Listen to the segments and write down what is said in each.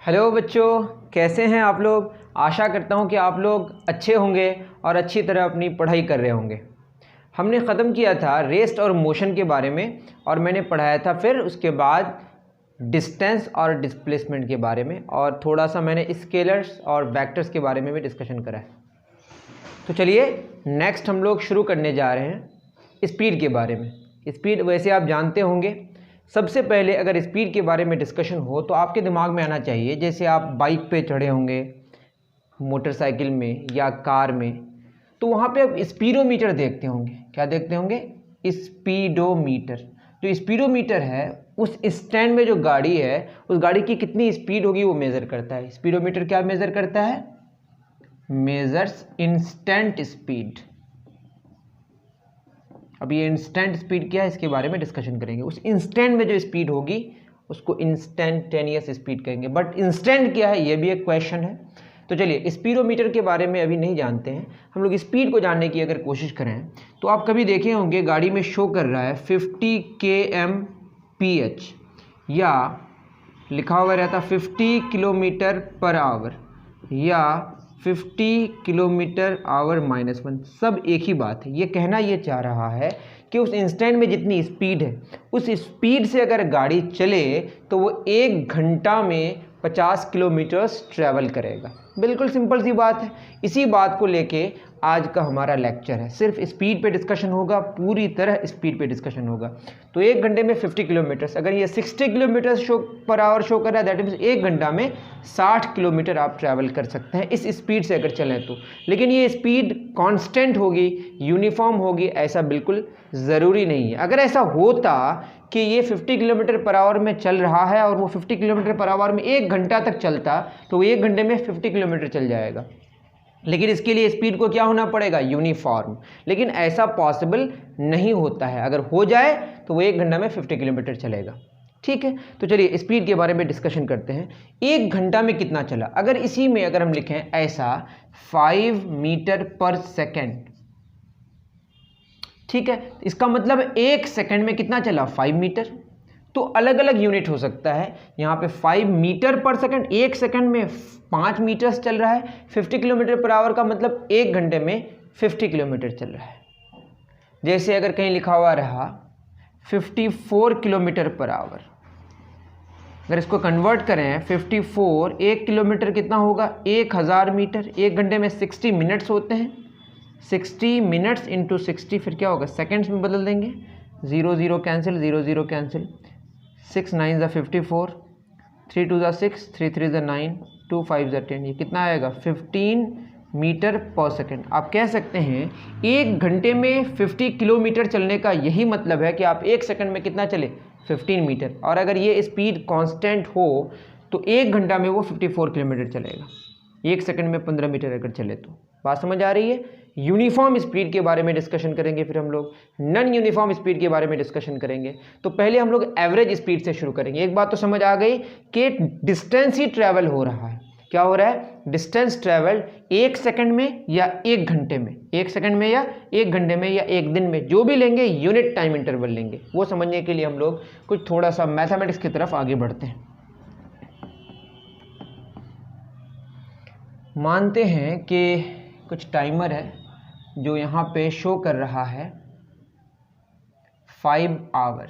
Hello बच्चों, कैसे हैं आप लोग। आशा करता हूं कि आप लोग अच्छे होंगे और अच्छी तरह अपनी पढ़ाई कर रहे होंगे। हमने ख़त्म किया था रेस्ट और मोशन के बारे में और मैंने पढ़ाया था फिर उसके बाद डिस्टेंस और डिस्प्लेसमेंट के बारे में और थोड़ा सा मैंने स्केलर्स और वेक्टर्स के बारे में भी डिस्कशन करा है। तो चलिए नेक्स्ट हम लोग शुरू करने जा रहे हैं स्पीड के बारे में। स्पीड वैसे आप जानते होंगे। सबसे पहले अगर स्पीड के बारे में डिस्कशन हो तो आपके दिमाग में आना चाहिए, जैसे आप बाइक पे चढ़े होंगे, मोटरसाइकिल में या कार में, तो वहाँ पे आप स्पीडोमीटर देखते होंगे। क्या देखते होंगे? स्पीडोमीटर। जो स्पीडोमीटर है उस स्टैंड में जो गाड़ी है उस गाड़ी की कितनी स्पीड होगी वो मेज़र करता है। स्पीडोमीटर क्या मेज़र करता है? Measures instant speed. अब ये इंस्टेंट स्पीड क्या है इसके बारे में डिस्कशन करेंगे। उस इंस्टेंट में जो स्पीड होगी उसको इंस्टेंटेनियस स्पीड कहेंगे। बट इंस्टेंट क्या है ये भी एक क्वेश्चन है। तो चलिए स्पीडोमीटर के बारे में अभी नहीं जानते हैं हम लोग। स्पीड को जानने की अगर कोशिश करें तो आप कभी देखे होंगे गाड़ी में शो कर रहा है 50 kmph या लिखा हुआ रहता 50 किलोमीटर पर आवर या 50 किलोमीटर आवर -1। सब एक ही बात है। ये कहना ये चाह रहा है कि उस इंस्टेंट में जितनी स्पीड है उस स्पीड से अगर गाड़ी चले तो वो 1 घंटा में 50 किलोमीटर्स ट्रैवल करेगा। बिल्कुल सिंपल सी बात है। इसी बात को लेके आज का हमारा लेक्चर है। सिर्फ स्पीड पे डिस्कशन होगा, पूरी तरह स्पीड पे डिस्कशन होगा। तो 1 घंटे में 50 किलोमीटर्स, अगर ये 60 किलोमीटर पर आवर शो कर रहा है दैट मीन्स 1 घंटा में 60 किलोमीटर आप ट्रैवल कर सकते हैं इस स्पीड से अगर चलें तो। लेकिन ये स्पीड कांस्टेंट होगी, यूनिफॉर्म होगी, ऐसा बिल्कुल ज़रूरी नहीं है। अगर ऐसा होता कि ये 50 किलोमीटर पर आवर में चल रहा है और वो 50 किलोमीटर पर आवर में 1 घंटा तक चलता तो वो 1 घंटे में 50 किलोमीटर चल जाएगा। लेकिन इसके लिए स्पीड को क्या होना पड़ेगा? यूनिफॉर्म। लेकिन ऐसा पॉसिबल नहीं होता है। अगर हो जाए तो वो 1 घंटा में 50 किलोमीटर चलेगा। ठीक है, तो चलिए स्पीड के बारे में डिस्कशन करते हैं। 1 घंटा में कितना चला? अगर इसी में अगर हम लिखें ऐसा 5 मीटर पर सेकेंड, ठीक है, इसका मतलब 1 सेकेंड में कितना चला? 5 मीटर। तो अलग अलग यूनिट हो सकता है। यहाँ पे 5 मीटर पर सेकंड, 1 सेकंड में 5 मीटर्स चल रहा है। 50 किलोमीटर पर आवर का मतलब 1 घंटे में 50 किलोमीटर चल रहा है। जैसे अगर कहीं लिखा हुआ रहा 54 किलोमीटर पर आवर, अगर इसको कन्वर्ट करें 54, 1 किलोमीटर कितना होगा? 1000 मीटर। 1 घंटे में 60 मिनट्स होते हैं। 60 मिनट्स इंटू 60 फिर क्या होगा? सेकेंड्स में बदल देंगे। 0 0 कैंसिल, 0 0 कैंसिल, 6 9 ज़ा 54, 3 2 ज़ा 6, 3 3 ज़ा 9, 2 5 ज़ा 10। ये कितना आएगा? 15 मीटर पर सेकेंड। आप कह सकते हैं 1 घंटे में 50 किलोमीटर चलने का यही मतलब है कि आप 1 सेकेंड में कितना चले? 15 मीटर। और अगर ये स्पीड कांस्टेंट हो तो 1 घंटा में वो 54 किलोमीटर चलेगा। 1 सेकेंड में 15 मीटर अगर चले तो। बात समझ आ रही है? यूनिफॉर्म स्पीड के बारे में डिस्कशन करेंगे, फिर हम लोग नॉन यूनिफॉर्म स्पीड के बारे में डिस्कशन करेंगे। तो पहले हम लोग एवरेज स्पीड से शुरू करेंगे। एक बात तो समझ आ गई कि डिस्टेंस ही ट्रैवल हो रहा है। क्या हो रहा है? डिस्टेंस ट्रैवल 1 सेकंड में या 1 घंटे में, 1 सेकंड में या 1 घंटे में या 1 दिन में, जो भी लेंगे यूनिट टाइम इंटरवल लेंगे। वो समझने के लिए हम लोग कुछ थोड़ा सा मैथमेटिक्स की तरफ आगे बढ़ते हैं। मानते हैं कि कुछ टाइमर है जो यहाँ पे शो कर रहा है 5 आवर।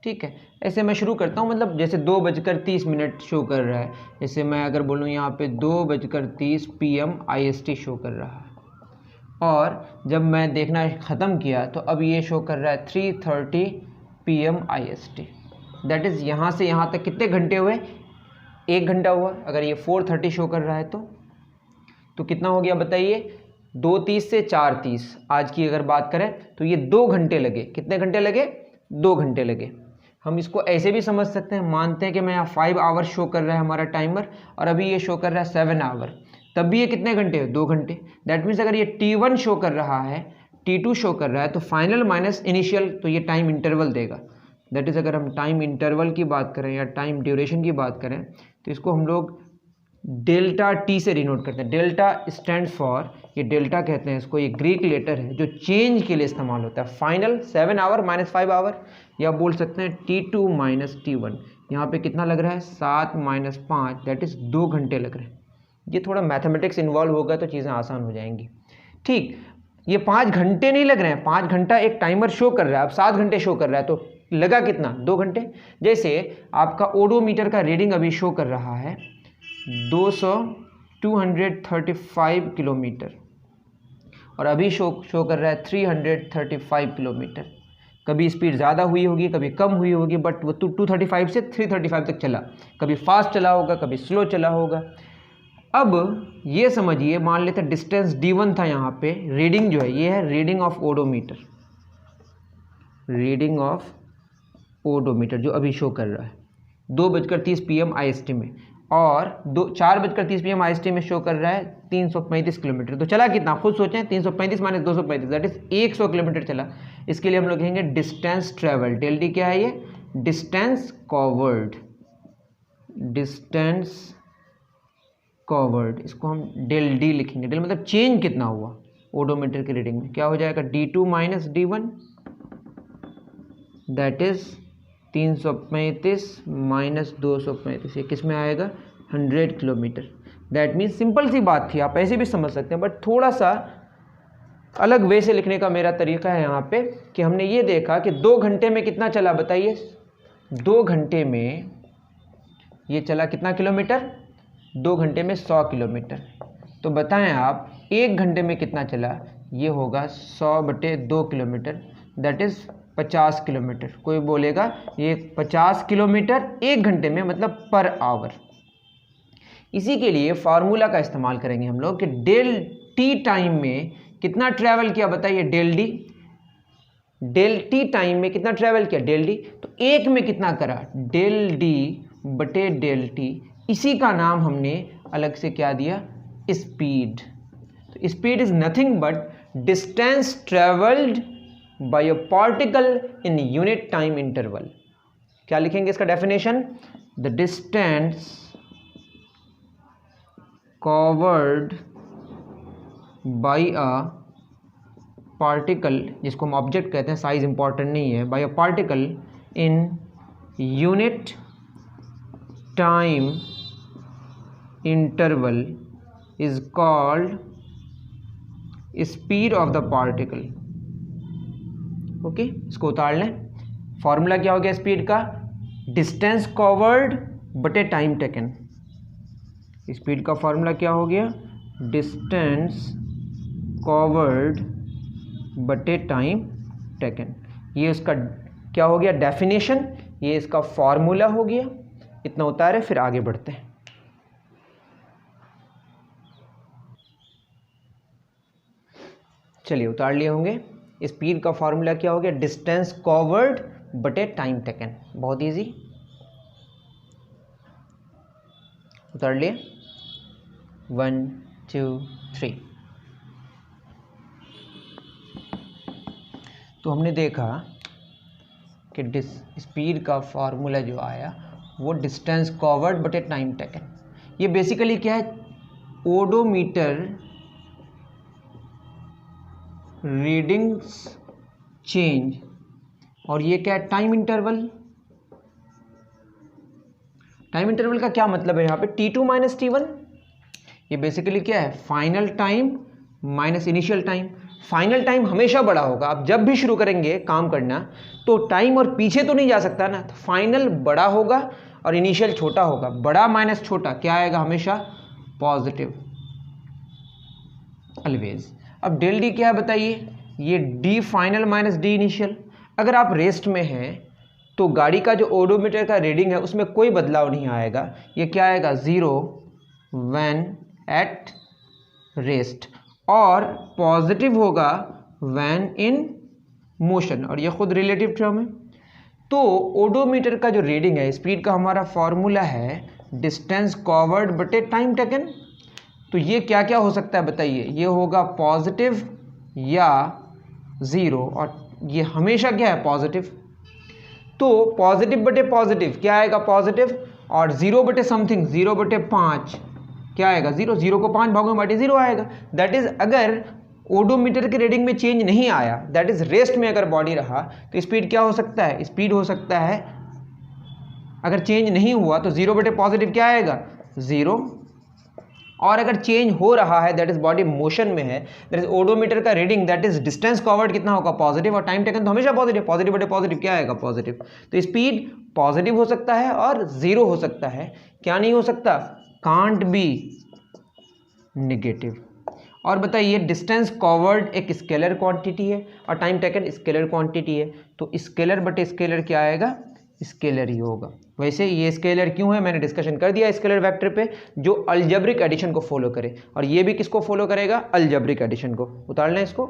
ठीक है, ऐसे मैं शुरू करता हूँ। मतलब जैसे 2:30 शो कर रहा है। जैसे मैं अगर बोलूँ यहाँ पे 2:30 PM IST शो कर रहा है और जब मैं देखना ख़त्म किया तो अब ये शो कर रहा है 3:30 PM IST। दैट इज़ यहाँ से यहाँ तक कितने घंटे हुए? 1 घंटा हुआ। अगर ये 4:30 शो कर रहा है तो कितना हो गया बताइए? 2:30 से 4:30 आज की अगर बात करें तो ये 2 घंटे लगे। कितने घंटे लगे? 2 घंटे लगे। हम इसको ऐसे भी समझ सकते हैं। मानते हैं कि मैं यहाँ 5 आवर शो कर रहा है हमारा टाइमर और अभी ये शो कर रहा है 7 आवर, तब भी ये कितने घंटे है? 2 घंटे। दैट मीन्स अगर ये T1 शो कर रहा है, T2 शो कर रहा है तो फाइनल माइनस इनिशियल, तो ये टाइम इंटरवल देगा। दैट इज़ अगर हम टाइम इंटरवल की बात करें या टाइम ड्यूरेशन की बात करें तो इसको हम लोग डेल्टा टी से डिनोट करते हैं। डेल्टा स्टैंड फॉर, ये डेल्टा कहते हैं इसको, ये ग्रीक लेटर है जो चेंज के लिए इस्तेमाल होता है। फाइनल 7 आवर -5 आवर, या बोल सकते हैं T2 - T1। यहाँ पे कितना लग रहा है 7 - 5 दैट इज़ 2 घंटे लग रहे हैं। ये थोड़ा मैथमेटिक्स इन्वॉल्व होगा तो चीज़ें आसान हो जाएंगी। ठीक, ये 5 घंटे नहीं लग रहे हैं, 5 घंटा एक टाइमर शो कर रहा है, अब 7 घंटे शो कर रहा है तो लगा कितना 2 घंटे। जैसे आपका ओडोमीटर का रीडिंग अभी शो कर रहा है 235 किलोमीटर और अभी शो कर रहा है 335 किलोमीटर। कभी स्पीड ज़्यादा हुई होगी, कभी कम हुई होगी, बट वो 235 से 335 तक चला। कभी फास्ट चला होगा, कभी स्लो चला होगा। अब ये समझिए, मान लेते हैं डिस्टेंस d1 था, यहाँ पे रीडिंग जो है ये है reading of odometer, reading of odometer जो अभी शो कर रहा है 2:30 PM IST में, और 4:30 PM IST में शो कर रहा है 335 किलोमीटर। तो चला कितना, खुद सोचें, 335 - 235 दैट इज 100 किलोमीटर चला। इसके लिए हम लोग कहेंगे डिस्टेंस ट्रेवल। डेल डी क्या है, ये डिस्टेंस कवर्ड, डिस्टेंस कवर्ड, इसको हम डेल डी लिखेंगे। डेल मतलब चेंज कितना हुआ ओडोमीटर की रीडिंग में। क्या हो जाएगा d2 - d1 दैट इज 335 - 235, ये किस में आएगा 100 किलोमीटर। दैट मीन्स सिंपल सी बात थी, आप ऐसे भी समझ सकते हैं, बट थोड़ा सा अलग वे से लिखने का मेरा तरीका है यहाँ पे कि हमने ये देखा कि 2 घंटे में कितना चला, बताइए 2 घंटे में ये चला कितना किलोमीटर, 2 घंटे में 100 किलोमीटर। तो बताएं आप 1 घंटे में कितना चला, ये होगा 100/2 किलोमीटर दैट इज़ 50 किलोमीटर। कोई बोलेगा ये 50 किलोमीटर 1 घंटे में मतलब पर आवर। इसी के लिए फार्मूला का इस्तेमाल करेंगे हम लोग कि डेल टी टाइम में कितना ट्रैवल किया, बताइए del D, del T time में कितना ट्रैवल किया डेल डी, तो 1 में कितना करा डेल डी/डेल टी। इसी का नाम हमने अलग से क्या दिया, स्पीड। तो speed is nothing but distance travelled by a particle in unit time interval. क्या लिखेंगे इसका definition, the distance covered by a particle, जिसको हम ऑब्जेक्ट कहते हैं, साइज इंपॉर्टेंट नहीं है, by a particle in unit time interval is called speed of the particle. Okay, इसको उतार लें। फॉर्मूला क्या हो गया स्पीड का, डिस्टेंस कवर्ड बटे टाइम टेकन। स्पीड का फॉर्मूला क्या हो गया, डिस्टेंस कवर्ड बटे टाइम टेकन। ये इसका क्या हो गया डेफिनेशन, ये इसका फॉर्मूला हो गया। इतना उतारे, फिर आगे बढ़ते हैं। चलिए उतार लिए होंगे। स्पीड का फॉर्मूला क्या हो गया, डिस्टेंस कवर्ड बटे टाइम टेकन। बहुत इजी, उतार लिए 1 2 3। तो हमने देखा कि स्पीड का फॉर्मूला जो आया वो डिस्टेंस कवर्ड बटे टाइम टेकन। ये बेसिकली क्या है, ओडोमीटर रीडिंग्स चेंज, और ये क्या है टाइम इंटरवल। टाइम इंटरवल का क्या मतलब है यहाँ पे, T2 - T1। ये बेसिकली क्या है, final time minus initial time. Final time हमेशा बड़ा होगा, आप जब भी शुरू करेंगे काम करना तो टाइम और पीछे तो नहीं जा सकता ना, तो फाइनल बड़ा होगा और इनिशियल छोटा होगा। बड़ा माइनस छोटा क्या आएगा, हमेशा पॉजिटिव ऑलवेज। अब डेल डी क्या है बताइए, ये D final minus D initial. अगर आप रेस्ट में हैं तो गाड़ी का जो ओडोमीटर का रीडिंग है उसमें कोई बदलाव नहीं आएगा। ये क्या आएगा 0 व्हेन एट रेस्ट, और पॉजिटिव होगा व्हेन इन मोशन, और ये खुद रिलेटिव टर्म है। तो ओडोमीटर का जो रीडिंग है स्पीड का, हमारा फॉर्मूला है डिस्टेंस कवर्ड बटे टाइम टेकन। तो ये क्या क्या हो सकता है बताइए, ये होगा पॉजिटिव या 0, और ये हमेशा क्या है पॉजिटिव। तो पॉजिटिव बटे पॉजिटिव क्या आएगा पॉजिटिव, और 0 बटे समथिंग 0/5 क्या आएगा 0। 0 को 5 भागों में बांटे 0 आएगा। दैट इज अगर ओडोमीटर के रीडिंग में चेंज नहीं आया, दैट इज रेस्ट में अगर बॉडी रहा, तो स्पीड क्या हो सकता है, स्पीड हो सकता है अगर चेंज नहीं हुआ तो 0 बटे पॉजिटिव क्या आएगा 0, और अगर चेंज हो रहा है दैट इज बॉडी मोशन में है, दैट इज ओडोमीटर का reading that is distance covered कितना होगा पॉजिटिव, और टाइम टेकन तो हमेशा पॉजिटिव, पॉजिटिव बटे पॉजिटिव क्या आएगा पॉजिटिव। तो स्पीड पॉजिटिव हो सकता है और 0 हो सकता है, क्या नहीं हो सकता, कांट बी नेगेटिव। और बताइए डिस्टेंस कवर्ड एक स्केलर क्वांटिटी है और टाइम टेकन स्केलर क्वांटिटी है, तो स्केलर बटे स्केलर क्या आएगा स्केलर ही होगा। वैसे ये स्केलर क्यों है मैंने डिस्कशन कर दिया स्केलर वेक्टर पे, जो अलजेब्रिक एडिशन को फॉलो करे, और ये भी किसको फॉलो करेगा अलजेब्रिक एडिशन को। उतार लें इसको।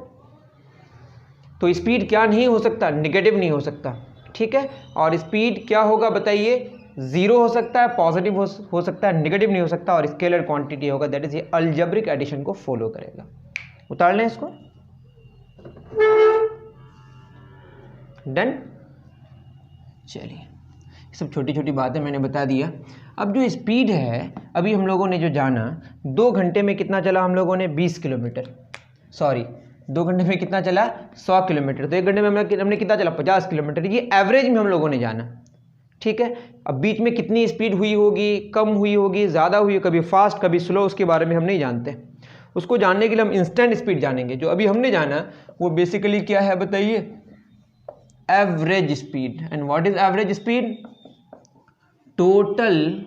तो स्पीड क्या नहीं हो सकता निगेटिव नहीं हो सकता, ठीक है। और स्पीड क्या होगा बताइए 0 हो सकता है, पॉजिटिव हो सकता है, नेगेटिव नहीं हो सकता, और स्केलर क्वांटिटी होगा दैट इज ये अलजेब्रिक एडिशन को फॉलो करेगा। उतार लें इसको। डन। चलिए सब छोटी छोटी बातें मैंने बता दिया। अब जो स्पीड है अभी हम लोगों ने जो जाना 2 घंटे में कितना चला हम लोगों ने 20 किलोमीटर, सॉरी 2 घंटे में कितना चला 100 किलोमीटर, तो 1 घंटे में हमने कितना चला 50 किलोमीटर, ये एवरेज में हम लोगों ने जाना, ठीक है। अब बीच में कितनी स्पीड हुई होगी, कम हुई होगी, ज़्यादा हुई, कभी फास्ट कभी स्लो, उसके बारे में हम नहीं जानते। उसको जानने के लिए हम इंस्टेंट स्पीड जानेंगे। जो अभी हमने जाना वो बेसिकली क्या है बताइए average speed. And what is average speed, total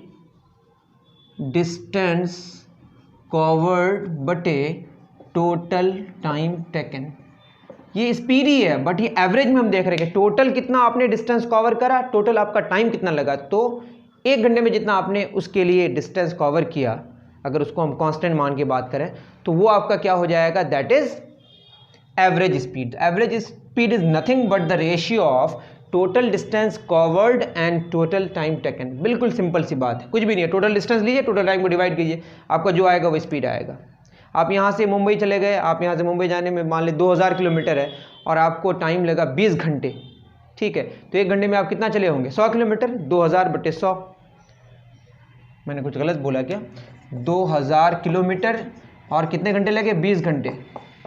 distance covered बटे टोटल टाइम टेकन। ये स्पीड ही है बट ये एवरेज में हम देख रहे हैं टोटल कितना आपने डिस्टेंस कवर करा, टोटल आपका टाइम कितना लगा। तो 1 घंटे में जितना आपने उसके लिए डिस्टेंस कवर किया, अगर उसको हम कांस्टेंट मान के बात करें तो वो आपका क्या हो जाएगा that is average speed. Average speed is nothing but the ratio of total distance covered and total time taken. बिल्कुल सिंपल सी बात है, कुछ भी नहीं है। टोटल डिस्टेंस लीजिए, टोटल टाइम को डिवाइड कीजिए, आपका जो आएगा वो स्पीड आएगा। आप यहाँ से मुंबई चले गए, आप यहाँ से मुंबई जाने में मान लें 2000 किलोमीटर है और आपको टाइम लगा 20 घंटे, ठीक है। तो 1 घंटे में आप कितना चले होंगे 100 किलोमीटर, 2000 बटे 100, मैंने कुछ गलत बोला क्या, 2000 किलोमीटर और कितने घंटे लगे 20 घंटे,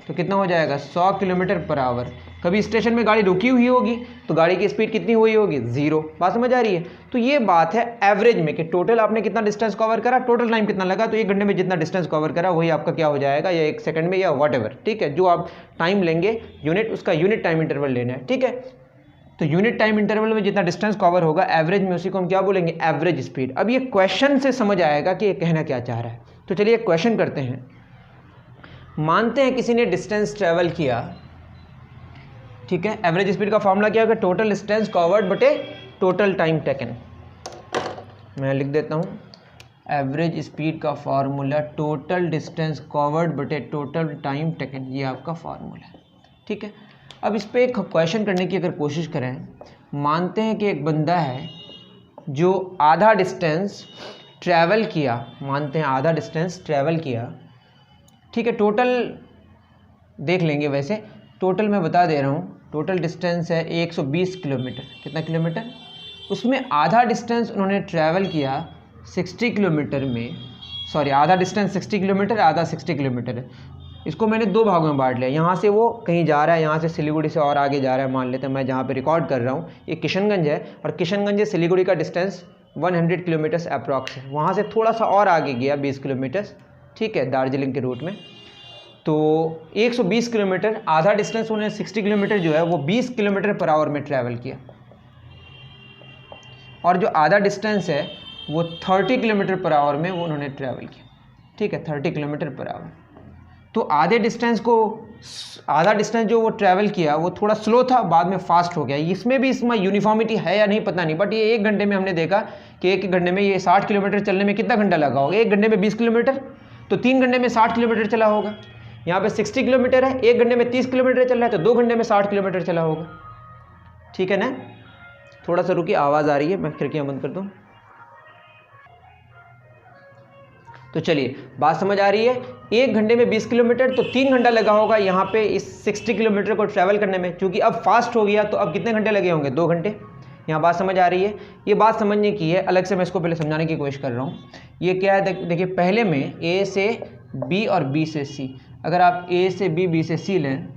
तो कितना हो जाएगा 100 किलोमीटर पर आवर। कभी स्टेशन में गाड़ी रुकी हुई होगी तो गाड़ी की स्पीड कितनी हुई होगी 0। बात समझ आ रही है। तो ये बात है एवरेज में कि टोटल आपने कितना डिस्टेंस कवर करा, टोटल टाइम कितना लगा, तो 1 घंटे में जितना डिस्टेंस कवर करा वही आपका क्या हो जाएगा, या 1 सेकंड में या व्हाटएवर, ठीक है। जो आप टाइम लेंगे यूनिट, उसका यूनिट टाइम इंटरवल लेना है, ठीक है। तो यूनिट टाइम इंटरवल में जितना डिस्टेंस कवर होगा एवरेज में, उसी को हम क्या बोलेंगे एवरेज स्पीड। अब ये क्वेश्चन से समझ आएगा कि ये कहना क्या चाह रहा है। तो चलिए क्वेश्चन करते हैं। मानते हैं किसी ने डिस्टेंस ट्रेवल किया, ठीक है। एवरेज स्पीड का फॉर्मूला क्या होगा, टोटल डिस्टेंस कवर्ड बटे टोटल टाइम टेकन। मैं लिख देता हूँ एवरेज स्पीड का फॉर्मूला टोटल डिस्टेंस कवर्ड बटे टोटल टाइम टेकन, ये आपका फॉर्मूला है, ठीक है। अब इस पर एक क्वेश्चन करने की अगर कोशिश करें, मानते हैं कि एक बंदा है जो आधा डिस्टेंस ट्रैवल किया, मानते हैं आधा डिस्टेंस ट्रैवल किया, ठीक है। टोटल देख लेंगे, वैसे टोटल मैं बता दे रहा हूँ, टोटल डिस्टेंस है 120 किलोमीटर। कितना किलोमीटर, उसमें आधा डिस्टेंस उन्होंने ट्रैवल किया 60 किलोमीटर में, सॉरी आधा डिस्टेंस 60 किलोमीटर, आधा 60 किलोमीटर है। इसको मैंने 2 भागों में बांट लिया। यहाँ से वो कहीं जा रहा है, यहाँ से सिलीगुड़ी से और आगे जा रहा है, मान लेते हैं मैं जहाँ पे रिकॉर्ड कर रहा हूँ ये किशनगंज है, और किशनगंज से सिलीगुड़ी का डिस्टेंस 100 किलोमीटर्स अप्रॉक्स है। वहाँ से थोड़ा सा और आगे गया 20 किलोमीटर्स, ठीक है, दार्जिलिंग के रूट में। तो 120 किलोमीटर, आधा डिस्टेंस उन्हें 60 किलोमीटर जो है वो 20 किलोमीटर पर आवर में ट्रैवल किया, और जो आधा डिस्टेंस है वो 30 किलोमीटर पर आवर में वो उन्होंने ट्रैवल किया, ठीक है, 30 किलोमीटर पर आवर। तो आधा डिस्टेंस जो वो ट्रैवल किया वो थोड़ा स्लो था, बाद में फास्ट हो गया। इसमें भी इसमें यूनिफॉर्मिटी है या नहीं पता नहीं, बट ये 1 घंटे में हमने देखा कि 1 घंटे में ये 60 किलोमीटर चलने में कितना घंटा लगा होगा, 1 घंटे में 20 किलोमीटर, तो 3 घंटे में 60 किलोमीटर चला होगा। यहाँ पे 60 किलोमीटर है, 1 घंटे में 30 किलोमीटर चल रहा है, तो 2 घंटे में 60 किलोमीटर चला होगा, ठीक है ना। थोड़ा सा रुकिए, आवाज़ आ रही है, मैं खिड़कियाँ बंद कर दूँ। तो चलिए बात समझ आ रही है। 1 घंटे में 20 किलोमीटर, तो 3 घंटा लगा होगा यहाँ पे इस 60 किलोमीटर को ट्रैवल करने में। क्योंकि अब फास्ट हो गया तो अब कितने घंटे लगे होंगे, 2 घंटे। यहाँ बात समझ आ रही है। ये बात समझने की है, अलग से मैं इसको पहले समझाने की कोशिश कर रहा हूँ। ये क्या है, देखिए पहले में ए से बी और बी से सी, अगर आप ए से बी, बी से सी लें,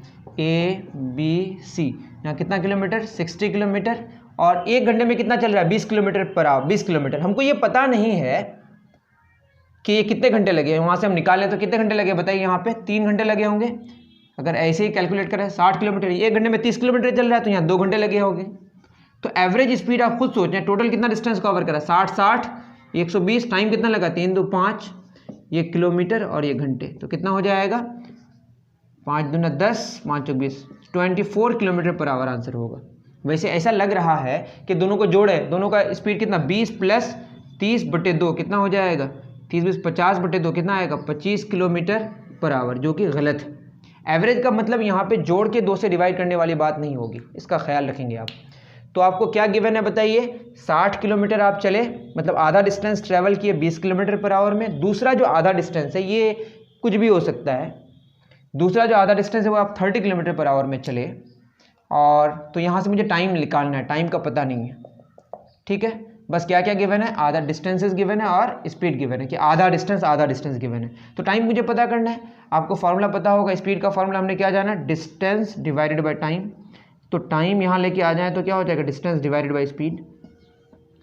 ए बी सी, यहाँ कितना किलोमीटर 60 किलोमीटर, और 1 घंटे में कितना चल रहा है 20 किलोमीटर पर आवर, 20 किलोमीटर। हमको ये पता नहीं है कि ये कितने घंटे लगे, वहाँ से हम निकालें तो कितने घंटे लगे बताइए। यहाँ पे 3 घंटे लगे होंगे। अगर ऐसे ही कैलकुलेट करें 60 किलोमीटर, 1 घंटे में 30 किलोमीटर चल रहा है तो यहाँ 2 घंटे लगे होंगे। तो एवरेज स्पीड आप खुद सोचें, टोटल कितना डिस्टेंस कवर करा, 60 120, टाइम कितना लगा 3 2 5, ये किलोमीटर और ये घंटे, तो कितना हो जाएगा 5 दूना 10 5 20, 24 किलोमीटर पर आवर आंसर होगा। वैसे ऐसा लग रहा है कि दोनों को जोड़े, दोनों का स्पीड कितना 20 प्लस 30/2 कितना हो जाएगा 30 20 50/2 कितना आएगा 25 किलोमीटर पर आवर, जो कि गलत है। एवरेज का मतलब यहाँ पे जोड़ के 2 से डिवाइड करने वाली बात नहीं होगी, इसका ख्याल रखेंगे आप। तो आपको क्या गिवन है बताइए, 60 किलोमीटर आप चले, मतलब आधा डिस्टेंस ट्रैवल किए 20 किलोमीटर पर आवर में। दूसरा जो आधा डिस्टेंस है ये कुछ भी हो सकता है, दूसरा जो आधा डिस्टेंस है वो आप 30 किलोमीटर पर आवर में चले, और तो यहाँ से मुझे टाइम निकालना है, टाइम का पता नहीं है, ठीक है। बस क्या क्या गिवन है, आधा डिस्टेंसेस गिवन है और स्पीड गिवन है कि आधा डिस्टेंस गिवन है। तो टाइम मुझे पता करना है, आपको फार्मूला पता होगा, स्पीड का फार्मूला हमने क्या जाना, डिस्टेंस डिवाइडेड बाय टाइम। तो टाइम यहाँ लेके आ जाए तो क्या हो जाएगा, डिस्टेंस डिवाइडेड बाय स्पीड।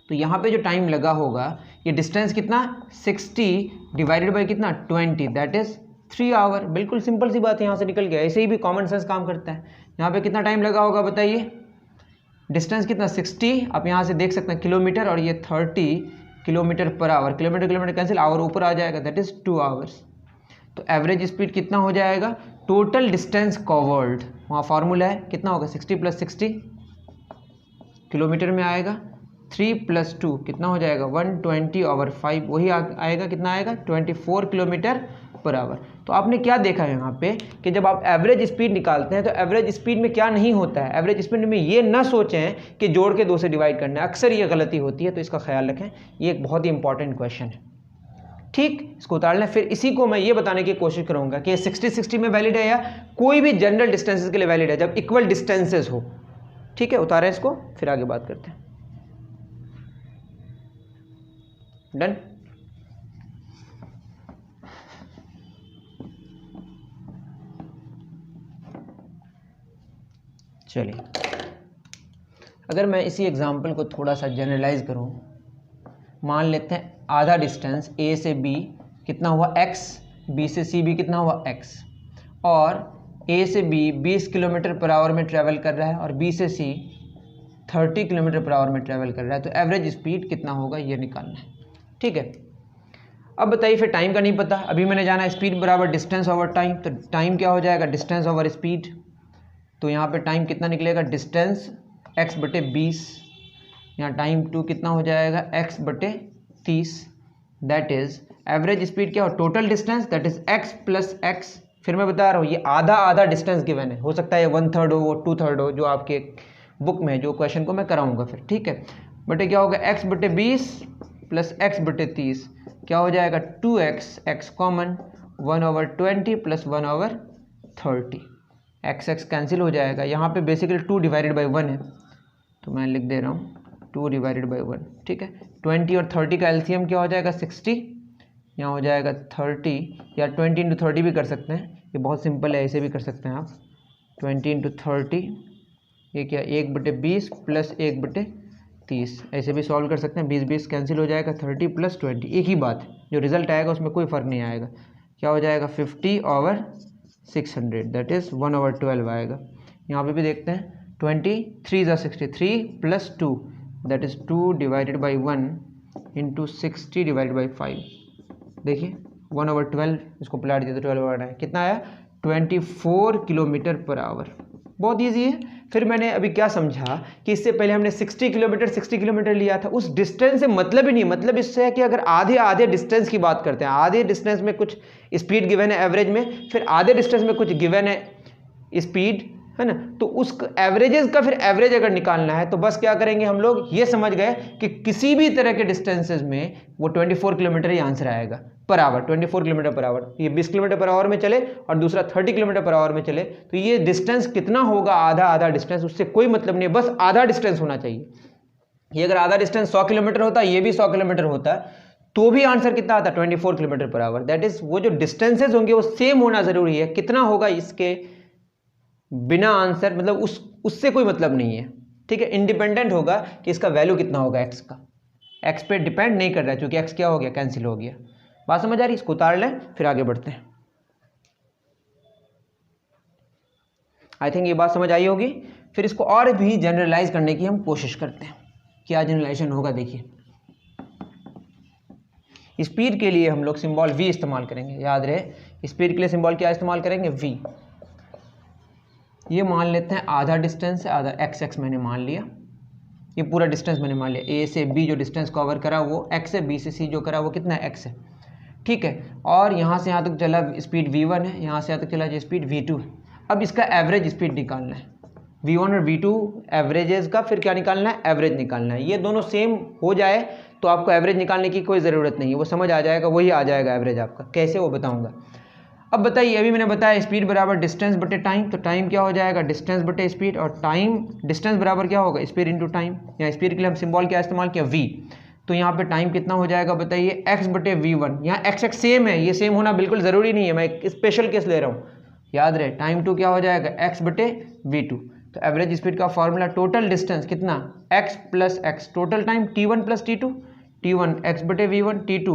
तो यहाँ पे जो टाइम लगा होगा, ये डिस्टेंस कितना 60 डिवाइडेड बाय कितना 20, दैट इज 3 आवर। बिल्कुल सिंपल सी बात है, यहाँ से निकल गया। ऐसे ही भी कॉमन सेंस काम करता है। यहाँ पे कितना टाइम लगा होगा बताइए, डिस्टेंस कितना 60, आप यहाँ से देख सकते हैं किलोमीटर, और ये 30 kilometre per hour, kilometre cancel, our ऊपर आ जाएगा, दैट इज 2 आवर्स। तो एवरेज स्पीड कितना हो जाएगा, टोटल डिस्टेंस कवर्ड, वहाँ फार्मूला है कितना होगा 60 + 60 किलोमीटर में आएगा, 3 + 2 कितना हो जाएगा 120/5, वही आएगा, कितना आएगा 24 किलोमीटर पर आवर। तो आपने क्या देखा है यहाँ पे कि जब आप एवरेज स्पीड निकालते हैं तो एवरेज स्पीड में क्या नहीं होता है, एवरेज स्पीड में ये ना सोचें कि जोड़ के 2 से डिवाइड करना है, अक्सर ये गलती होती है, तो इसका ख्याल रखें। ये एक बहुत ही इंपॉर्टेंट क्वेश्चन है, ठीक, इसको उतार लें। फिर इसी को मैं ये बताने की कोशिश करूंगा कि 60-60 में वैलिड है या कोई भी जनरल डिस्टेंसेस के लिए वैलिड है, जब इक्वल डिस्टेंसेस हो, ठीक है। उतारें इसको, फिर आगे बात करते हैं। डन। चलिए, अगर मैं इसी एग्जाम्पल को थोड़ा सा जनरलाइज करूं, मान लेते हैं आधा डिस्टेंस ए से बी कितना हुआ x, बी से सी भी कितना हुआ x, और ए से बी 20 किलोमीटर पर आवर में ट्रैवल कर रहा है और बी से सी 30 किलोमीटर पर आवर में ट्रैवल कर रहा है। तो एवरेज स्पीड कितना होगा ये निकालना है, ठीक है। अब बताइए, फिर टाइम का नहीं पता, अभी मैंने जाना स्पीड बराबर डिस्टेंस ओवर टाइम, तो टाइम क्या हो जाएगा डिस्टेंस ओवर स्पीड। तो यहाँ पे टाइम कितना निकलेगा, डिस्टेंस x/20, यहाँ टाइम 2 कितना हो जाएगा x/30, that is average speed क्या हो, total distance that is x + x। फिर मैं बता रहा हूँ ये आधा डिस्टेंस गिवन है, हो सकता है 1/3 हो, वो 2/3 हो, जो आपके बुक में जो क्वेश्चन को मैं कराऊंगा फिर, ठीक है। बटे क्या होगा x/20 + x/30 क्या हो जाएगा 2x, x common, 1/20 + 1/30, x cancel हो जाएगा। यहाँ पे बेसिकली 2 डिवाइडेड बाई 1 है, तो मैं लिख दे रहा हूँ 2 डिवाइडेड बाई 1, ठीक है। 20 और 30 का एलसीएम क्या हो जाएगा 60, यहाँ हो जाएगा 30, या 20 × 30 भी कर सकते हैं, ये बहुत सिंपल है, ऐसे भी कर सकते हैं आप। 20 × 30 ये क्या 1/20 + 1/30, ऐसे भी सॉल्व कर सकते हैं। 20 कैंसिल हो जाएगा, 30 + 20 एक ही बात है, जो रिजल्ट आएगा उसमें कोई फ़र्क नहीं आएगा। क्या हो जाएगा 50/600, दैट इज़ 1/12 आएगा। यहाँ पे भी देखते हैं 23 × 63 + 2 that is 2 divided by 1 × 60 divided by 5, देखिए 1/12, इसको पलट दिया तो 12 है, कितना आया 24 किलोमीटर पर आवर। बहुत ईजी है। फिर मैंने अभी क्या समझा कि इससे पहले हमने 60 किलोमीटर लिया था, उस डिस्टेंस से मतलब ही नहीं, मतलब इससे है कि अगर आधे डिस्टेंस की बात करते हैं, आधे डिस्टेंस में कुछ स्पीड गिवन है एवरेज में, फिर आधे डिस्टेंस में कुछ गिवन है स्पीड, है ना, तो उस एवरेजेस का फिर एवरेज अगर निकालना है तो बस क्या करेंगे हम लोग, ये समझ गए कि किसी भी तरह के डिस्टेंसेस में वो 24 किलोमीटर ही आंसर आएगा per hour, 24 kilometre per hour. ये 20 किलोमीटर पर आवर में चले और दूसरा 30 किलोमीटर पर आवर में चले, तो ये डिस्टेंस कितना होगा, आधा डिस्टेंस, उससे कोई मतलब नहीं है, बस आधा डिस्टेंस होना चाहिए। ये अगर आधा डिस्टेंस 100 किलोमीटर होता, ये भी 100 किलोमीटर होता, तो भी आंसर कितना आता 24 kilometre per hour. That is वो जो डिस्टेंसेज होंगे वो सेम होना जरूरी है, कितना होगा इसके बिना आंसर, मतलब उससे कोई मतलब नहीं है, ठीक है, इंडिपेंडेंट होगा कि इसका वैल्यू कितना होगा एक्स का, एक्स पे डिपेंड नहीं कर रहा है क्योंकि एक्स क्या हो गया, कैंसिल हो गया। बात समझ आ रही, इसको उतार लें फिर आगे बढ़ते हैं। आई थिंक ये बात समझ आई होगी। फिर इसको और भी जनरलाइज करने की हम कोशिश करते हैं, क्या जनरलाइजेशन होगा देखिए। स्पीड के लिए हम लोग सिंबल v इस्तेमाल करेंगे, याद रहे स्पीड के लिए सिंबल क्या इस्तेमाल करेंगे, v। ये मान लेते हैं आधा डिस्टेंस है, आधा x मैंने मान लिया, ये पूरा डिस्टेंस मैंने मान लिया, a से b जो डिस्टेंस कवर करा वो x है, b से c जो करा वो कितना है, x है, ठीक है। और यहाँ से यहाँ तक चला स्पीड v1 है, यहाँ से यहाँ तक चला जो स्पीड v2 है। अब इसका एवरेज स्पीड निकालना है, v1 और v2 एवरेजेस का फिर क्या निकालना है, एवरेज निकालना है। ये दोनों सेम हो जाए तो आपको एवरेज निकालने की कोई ज़रूरत नहीं है, वो समझ आ जाएगा, वही आ जाएगा एवरेज आपका, कैसे वो बताऊंगा। अब बताइए, अभी मैंने बताया स्पीड बराबर डिस्टेंस बटे टाइम, तो टाइम क्या हो जाएगा, डिस्टेंस बटे स्पीड, और टाइम डिस्टेंस बराबर क्या होगा, स्पीड इंटू टाइम। यहाँ स्पीड के लिए हम सिंबल क्या इस्तेमाल किया, v। तो यहाँ पे टाइम कितना हो जाएगा बताइए, x बटे v1। यहाँ x सेम है, ये सेम होना बिल्कुल ज़रूरी नहीं है, मैं एक स्पेशल केस ले रहा हूँ, याद रहे। टाइम टू क्या हो जाएगा, x बटे v2। तो एवरेज स्पीड का फॉर्मूला टोटल डिस्टेंस कितना, x plus x, total time t1 plus t2, t1 x बटे v1, t2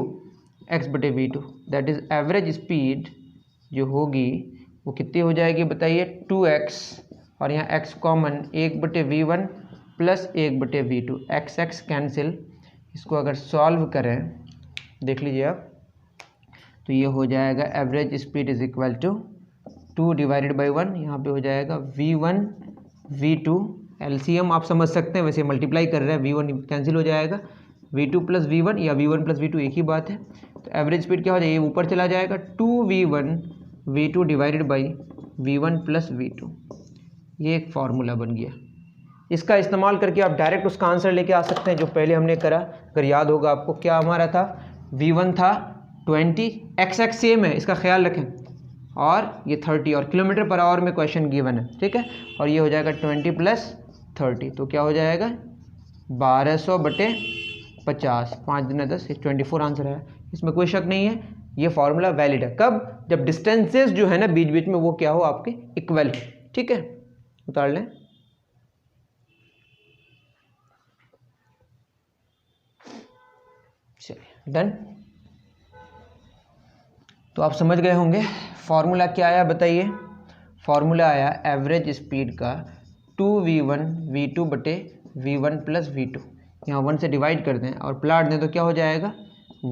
x बटे v2, that is average speed जो होगी वो कितनी हो जाएगी बताइए, 2x, और यहाँ x कॉमन 1 बटे v1 प्लस 1 बटे v2, x कैंसिल। इसको अगर सॉल्व करें देख लीजिए आप, तो ये हो जाएगा average speed is equal to 2 divided by 1, यहाँ पे हो जाएगा v1 v2, एलसीएम आप समझ सकते हैं, वैसे मल्टीप्लाई कर रहे हैं, v1 कैंसिल हो जाएगा, v2 प्लस v1 या v1 प्लस v2 एक ही बात है। तो एवरेज स्पीड क्या हो जाएगा, ये ऊपर चला जाएगा, 2v1 v2 divided by v1 plus v2, ये एक फार्मूला बन गया। इसका इस्तेमाल करके आप डायरेक्ट उसका आंसर लेके आ सकते हैं जो पहले हमने करा। अगर याद होगा आपको, क्या हमारा था, v1 था 20, x सेम है, इसका ख्याल रखें, और ये 30, और किलोमीटर पर आवर में क्वेश्चन गिवन है, ठीक है। और ये हो जाएगा 20 प्लस 30, तो क्या हो जाएगा 1200 बटे 50, 5 दूनी 10, 24 आंसर है, इसमें कोई शक नहीं है। ये फॉर्मूला वैलिड है कब, जब डिस्टेंसेस जो है ना बीच बीच में वो क्या हो, आपके इक्वल हो, ठीक है। उतार लें, चलिए डन। तो आप समझ गए होंगे फॉर्मूला क्या आया बताइए। फॉर्मूला आया एवरेज स्पीड का 2v1 v2 बटे v1 प्लस v2, यहाँ 1 से डिवाइड कर दें और प्लाट दें तो क्या हो जाएगा,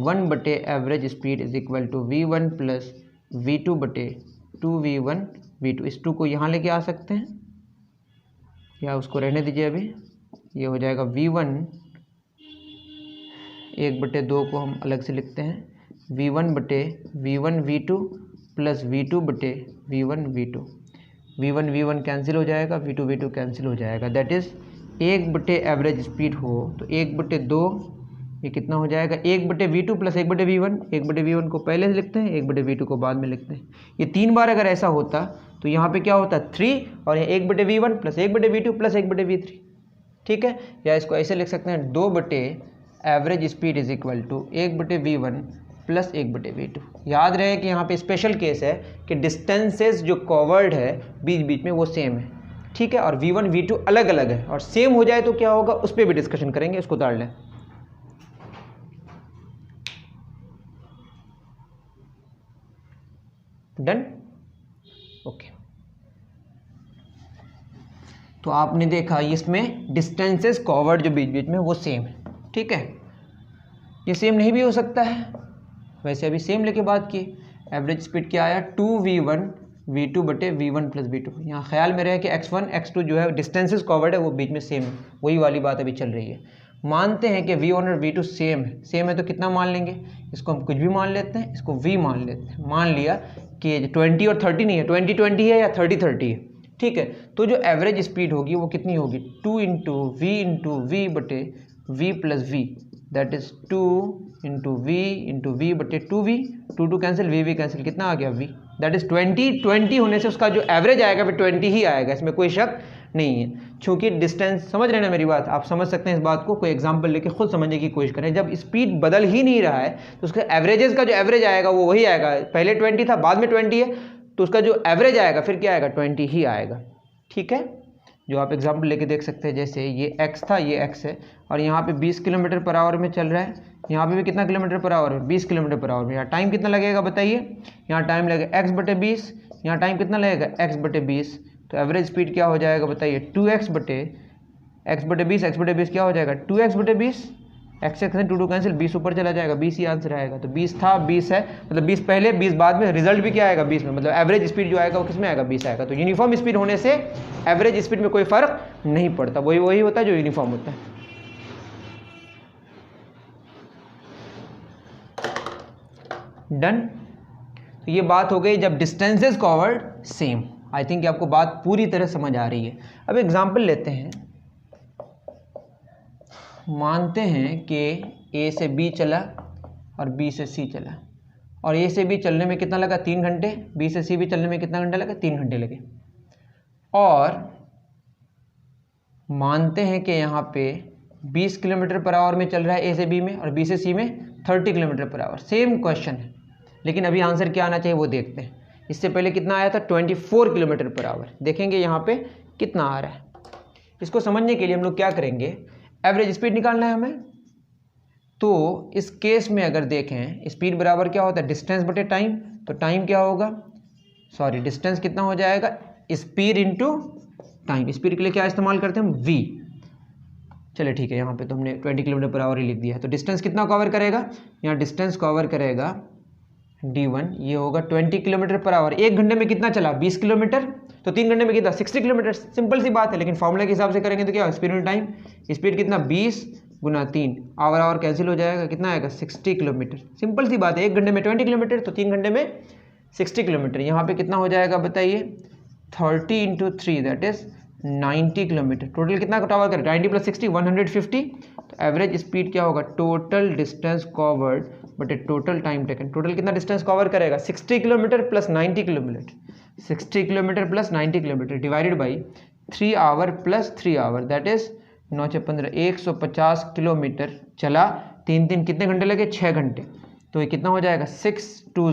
1 बटे average speed is equal to v1 plus v2 बटे 2v1 v2। इस 2 को यहाँ लेके आ सकते हैं या उसको रहने दीजिए अभी, ये हो जाएगा v1, 1 बटे 2 को हम अलग से लिखते हैं, v1 बटे v1 v2 प्लस v2 बटे v1 v2, v1 v1 cancel हो जाएगा, v2 v2 कैंसिल हो जाएगा, दैट इज़ 1 बटे एवरेज स्पीड हो तो 1 बटे 2, ये कितना हो जाएगा, 1 बटे v2 प्लस 1 बटे v1, 1 बटे v1 को पहले लिखते हैं, 1 बटे v2 को बाद में लिखते हैं। ये 3 बार अगर ऐसा होता तो यहाँ पे क्या होता 3, और ये 1 बटे v1 प्लस 1 बटे v2 प्लस 1 बटे v3, ठीक है। या इसको ऐसे लिख सकते हैं, 2 बटे average speed is equal to 1 बटे v1 प्लस 1 बटे v2। याद रहे कि यहाँ पे स्पेशल केस है कि डिस्टेंसेस जो कवर्ड है बीच बीच में वो सेम है, ठीक है, और v1 v2 अलग अलग है, और सेम हो जाए तो क्या होगा उस पर भी डिस्कशन करेंगे, इसको उतार लें। Done, okay. तो आपने देखा इसमें डिस्टेंसेस कवर्ड जो बीच बीच में वो सेम है, ठीक है। ये सेम नहीं भी हो सकता है, वैसे अभी सेम लेके बात की। एवरेज स्पीड क्या आया, 2v1 v2 बटे v1 प्लस v2। यहाँ ख्याल में रहे कि x1 x2 जो है डिस्टेंसेस कवर्ड है वो बीच में सेम है, वही वाली बात अभी चल रही है। मानते हैं कि v1 और v2 सेम है तो कितना मान लेंगे, इसको हम कुछ भी मान लेते हैं, इसको v मान लेते हैं। मान लिया कि 20 और 30 नहीं है, 20 है या 30 है, ठीक है। तो जो एवरेज स्पीड होगी वो कितनी होगी, 2 इंटू वी बटे v प्लस v, that is 2 into V बटे 2v, 2 कैंसिल, v कैंसिल, कितना आ गया v, दैट इज 20 होने से उसका जो एवरेज आएगा फिर 20 ही आएगा, इसमें कोई शक नहीं है। चूंकि डिस्टेंस, समझ रहे हैं ना मेरी बात, आप समझ सकते हैं इस बात को, कोई एग्जांपल लेके खुद समझने की कोशिश करें। जब स्पीड बदल ही नहीं रहा है तो उसका एवरेजेस का जो एवरेज आएगा वो वही आएगा, पहले 20 था बाद में 20 है तो उसका जो एवरेज आएगा फिर क्या आएगा, 20 ही आएगा, ठीक है। जो आप एग्जाम्पल लेके देख सकते हैं। जैसे ये x था, ये x है, और यहाँ पे 20 किलोमीटर पर आवर में चल रहा है, यहाँ पे भी कितना किलोमीटर पर आवर है, 20 किलोमीटर पर आवर में। यहाँ टाइम कितना लगेगा बताइए, यहाँ टाइम लगेगा x/20, यहाँ टाइम कितना लगेगा x/20। तो एवरेज स्पीड क्या हो जाएगा बताइए, 2x/20, x/20 क्या हो जाएगा 2x/20, x से 2 कैंसिल, 20 ऊपर चला जाएगा, 20 ही आंसर आएगा। तो 20 था, 20 है, मतलब 20 पहले 20 बाद में, रिजल्ट भी क्या आएगा 20 में, मतलब एवरेज स्पीड जो आएगा वो किस में आएगा 20 आएगा। तो यूनिफॉर्म स्पीड होने से एवरेज स्पीड में कोई फर्क नहीं पड़ता, वही होता है जो यूनिफॉर्म होता है। डन। तो ये बात हो गई जब distances covered same. I think आपको बात पूरी तरह समझ आ रही है। अब एग्जाम्पल लेते हैं, मानते हैं कि ए से बी चला और बी से सी चला, और ए से बी चलने में कितना लगा 3 घंटे, बी से सी भी चलने में कितना घंटा लगा 3 घंटे लगे। और मानते हैं कि यहाँ पे 20 किलोमीटर पर आवर में चल रहा है ए से बी में, और बी से सी में 30 kilometre per hour. Same question है, लेकिन अभी आंसर क्या आना चाहिए वो देखते हैं। इससे पहले कितना आया था 24 किलोमीटर पर आवर, देखेंगे यहाँ पे कितना आ रहा है। इसको समझने के लिए हम लोग क्या करेंगे, एवरेज स्पीड निकालना है हमें। तो इस केस में अगर देखें, स्पीड बराबर क्या होता है डिस्टेंस बटे टाइम, तो टाइम क्या होगा, सॉरी डिस्टेंस कितना हो जाएगा स्पीड इंटू टाइम। स्पीड के लिए क्या इस्तेमाल करते हैं हम v। चलिए ठीक है, यहाँ पे तो हमने 20 किलोमीटर पर आवर ही लिख दिया है। तो डिस्टेंस कितना कवर करेगा, यहाँ डिस्टेंस कवर करेगा d1, ये होगा 20 किलोमीटर पर आवर। 1 घंटे में कितना चला 20 किलोमीटर, तो 3 घंटे में कितना 60 किलोमीटर। सिंपल सी बात है, लेकिन फॉर्मूला के हिसाब से करेंगे तो क्या स्पीड टाइम, स्पीड कितना 20 गुना 3, आवर कैंसिल हो जाएगा, कितना आएगा 60 किलोमीटर। सिंपल सी बात है, 1 घंटे में 20 किलोमीटर, तो 3 घंटे में 60 किलोमीटर। यहाँ पे कितना हो जाएगा बताइए 30 into 3 that is 90 kilometre. Total कितना कवर करें 90 + 60 150। तो एवरेज स्पीड क्या होगा, टोटल डिस्टेंस कवर्ड बटे टोटल टाइम टेकन। टोटल कितना डिस्टेंस कवर करेगा 60 kilometre plus 90 kilometre, 60 kilometre plus 90 kilometre divided by 3 hour plus 3 hour that is 9 × 15 150 kilometre चला। 3 कितने घंटे लगे 6 घंटे। तो ये कितना हो जाएगा 6 2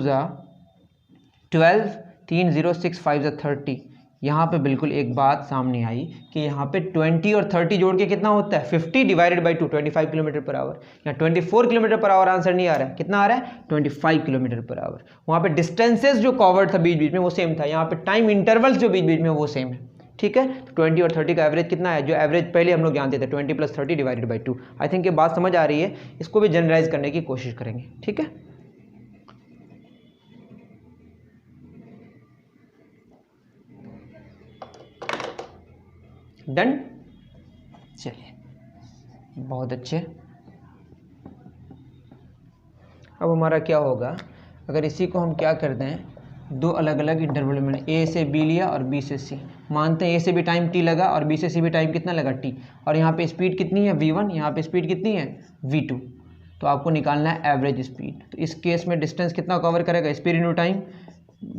12, 3 0 6 5 30। यहाँ पे बिल्कुल एक बात सामने आई कि यहाँ पे 20 और 30 जोड़ के कितना होता है 50 divided by 2 25 kilometre per hour. यहाँ 24 किलोमीटर पर आवर आंसर नहीं आ रहा है, कितना आ रहा है 25 किलोमीटर पर आवर। वहाँ पे डिस्टेंसेस जो कवर्ड था बीच बीच में वो सेम था, यहाँ पे टाइम इंटरवल्स जो बीच बीच में वो सेम है। ठीक है, तो 20 और 30 का एवरेज कितना है, जो एवरेज पहले हम लोग जानते थे 20 + 30 डिवाइडेड बाई 2। आई थिंक ये बात समझ आ रही है, इसको भी जनरलाइज करने की कोशिश करेंगे। ठीक है, डन। चलिए बहुत अच्छे। अब हमारा क्या होगा, अगर इसी को हम क्या कर दें, 2 अलग अलग इंटरवल में ए से बी लिया और बी से सी। मानते हैं ए से भी टाइम टी लगा और बी से सी भी टाइम कितना लगा टी, और यहाँ पे स्पीड कितनी है v1, यहाँ पे स्पीड कितनी है v2। तो आपको निकालना है एवरेज स्पीड। तो इस केस में डिस्टेंस कितना कवर करेगा speed into time,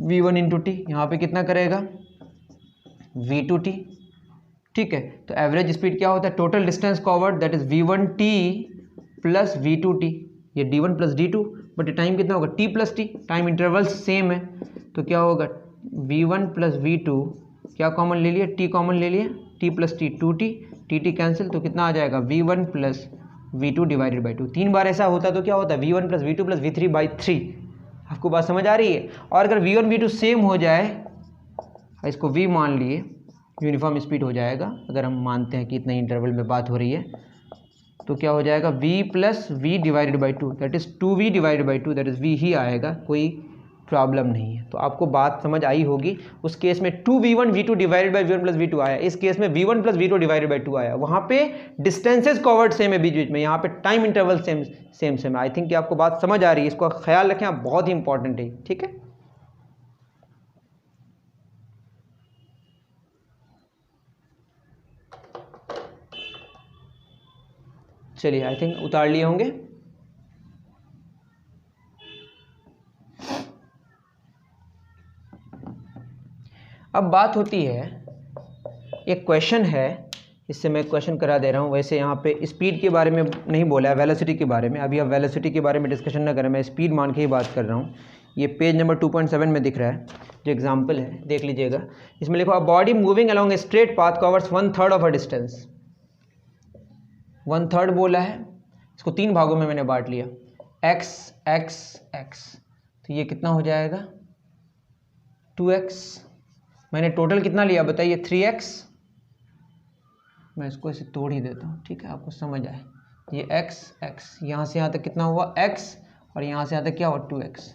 v1 into T. यहाँ पे कितना करेगा v2t। ठीक है, तो एवरेज स्पीड क्या होता है total distance covered that is v1t plus v2t। ये d1 plus d2 but time कितना होगा t plus t, time interval same है। तो क्या होगा v1 प्लस v2, क्या कॉमन ले लिया t कॉमन ले लिया, t plus t 2t, tt cancel, तो कितना आ जाएगा v1 plus v2 divided by 2। 3 बार ऐसा होता तो क्या होता है v1 plus v2 plus v3 by 3। आपको बात समझ आ रही है। और अगर v1 v2 सेम हो जाए, इसको v मान लिए, यूनिफॉर्म स्पीड हो जाएगा। अगर हम मानते हैं कि इतने इंटरवल में बात हो रही है, तो क्या हो जाएगा v प्लस v divided by 2 that is 2v divided by 2 that is v ही आएगा, कोई प्रॉब्लम नहीं है। तो आपको बात समझ आई होगी। उस केस में 2v1 v2 divided by v1 plus v2 आया, इस केस में v1 plus v2 divided by 2 आया। वहाँ पे डिस्टेंसेज कवर्ड सेम है बीच बीच में, यहाँ पे टाइम इंटरवल सेम है। आई थिंक कि आपको बात समझ आ रही है, इसको ख्याल रखें आप, बहुत ही इंपॉर्टेंट है। ठीक है, चलिए आई थिंक उतार लिए होंगे। अब बात होती है, एक क्वेश्चन है, इससे मैं क्वेश्चन करा दे रहा हूँ। वैसे यहाँ पे स्पीड के बारे में नहीं बोला है, वेलोसिटी के बारे में। अभी अब वेलोसिटी के बारे में डिस्कशन ना करें, मैं स्पीड मान के ही बात कर रहा हूँ ये पेज नंबर 2.7 में दिख रहा है, जो एग्जाम्पल है देख लीजिएगा। इसमें लिखो, a body moving along a straight path covers 1/3 of a distance. 1/3 बोला है, इसको 3 भागों में मैंने बांट लिया, x x x, तो ये कितना हो जाएगा 2x। मैंने टोटल कितना लिया बताइए 3x। मैं इसको ऐसे तोड़ ही देता हूँ, ठीक है, आपको समझ आए। ये x x, यहाँ से यहाँ तक कितना हुआ x, और यहाँ से यहाँ तक क्या हुआ 2x।